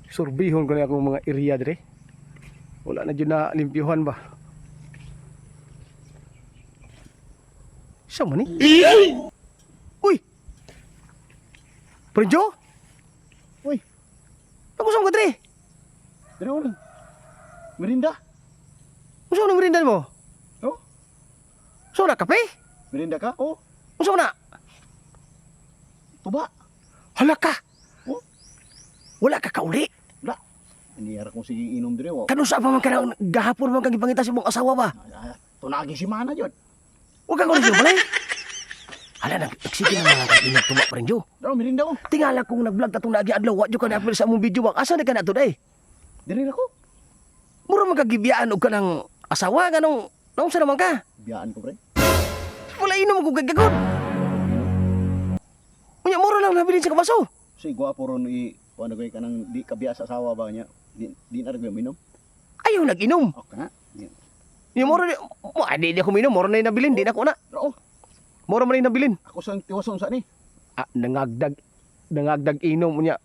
Surbihon ko na akong mga area dire. Wala na dyan na limpyuhan ba? Siya man eh? Uy! Prenjo? Uy, Nakusang ka dire? dari ulang. Merinda. Usaw na merindan mo? Oh, Usaw na kape? merinda ka? Oh, Usaw na? tuba. Hala ka! Oh, Wala ka kauli? wala. Iniyara kong sige inom dire. Wow. Kanun sa pa man ka na gahapon man kang ipangita sa mong asawa ba? Tunagi si Mana yun. Huwag kang kulisyon balay. Hala, nagsige na mga kainag tuba pa rin jo. Dari merinda ko. Tingala kong nag-vlog tatong naagi adlaw, wadyo ka na-upload sa mong video ba? Asa na ka na to day? Dari ako. Mura magkagibiyaan og ka ng asawa, ganong, naong sa naman ka? Biyaan ko pre. Wala inom kong gagagod. Unya, mura lang nabilin sa kabaso. Si gwapo ron ano ko kanang di kabiasa asawa ba niya. Di na rin minom. Ayaw nag-inom. Okay na. Yung mura, di ako minom, mura na yung nabilin, di na ko na. Oo. Mura man yung nabilin. Ako sang tiwason sa ni. Nangagdag inom unya.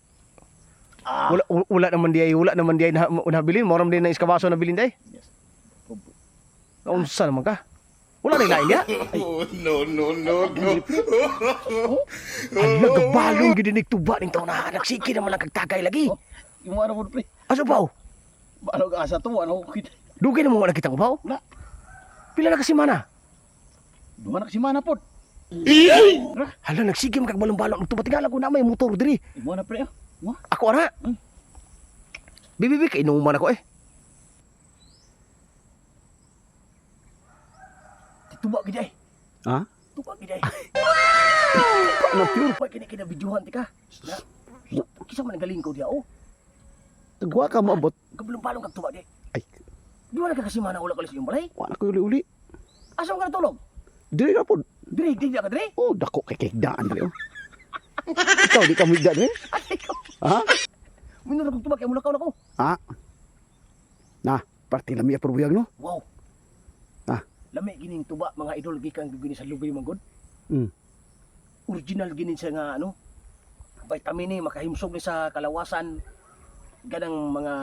Ah. Wala naman di nabilin, mura man din na iskabaso nabilin day. Yes. Naunsa naman ka? Wala na ilain niya? No. Hala, gabalong gidinig tuba ning taon na nagsiki naman lang kagtagay lagi. Oh, yung ano mo pre. Aso pa Ano ka asa to? Ano ko kita? Dugay na mga nakita ko ba? Wala. Pila na kasi mana? Dumanak si Mana pod. Hala, nagsige man kag balong-balong tubatingala ko na may motor diri. Imo na pre. Mo. Ako ara. Bibi kay inuman ako eh. Tuba gid ay. Ha? Tuba gid ay. Ano pure? Pa kini videohan ti ka. Na. Kisa man galing ko dia oh. Gwa ka maabot. Gabalong-balong kag tuba di. Ay, Di wala ka kasi mana ulo kalis yung balay. wala ko uli-uli. Asa ka natulog? Dili ka pod. Diri ka diri. Oh, dako kay kigdaan dali oh. Ikaw di ka migda dali? Ay ko. Ha? Minuro kog tuba kay mulakaw na ko. Ha? Na, parti lami apro buyag no? Wow. Ah. Lami gining tuba mga idol gikan gini sa lubay manggod. Mm. Original ginin sa nga ano. Vitamin ni makahimsog ni sa kalawasan. Ganang mga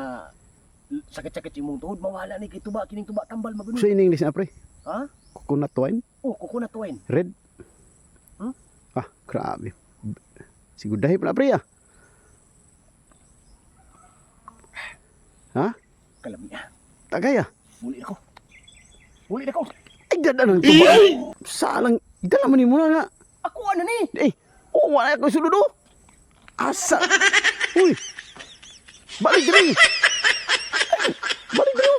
sakit-sakit imong tuhod mawala ni kay tuba kining tuba tambal maguno. So in English na pre? Ha? Coconut wine? Oh, coconut wine. Red? Hmm? Ah, grabe. Siguro dahil pala pre ah. Ha? Kalami ah. Tagay ah. Muli ako. Muli ako. Ay, dada nang tuba. Salang, idala man mo na nga. Ako ano ni? Eh, oh, wala ko sulod oh. Asa. Uy. Balik diri. Balik diri.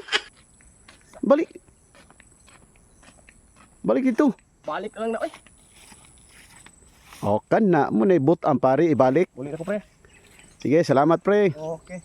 Balik. Balik dito. Balik lang na oy. O, kan na mo na ibot ang pare ibalik. Muli ako pre. Sige, salamat pre. Okay.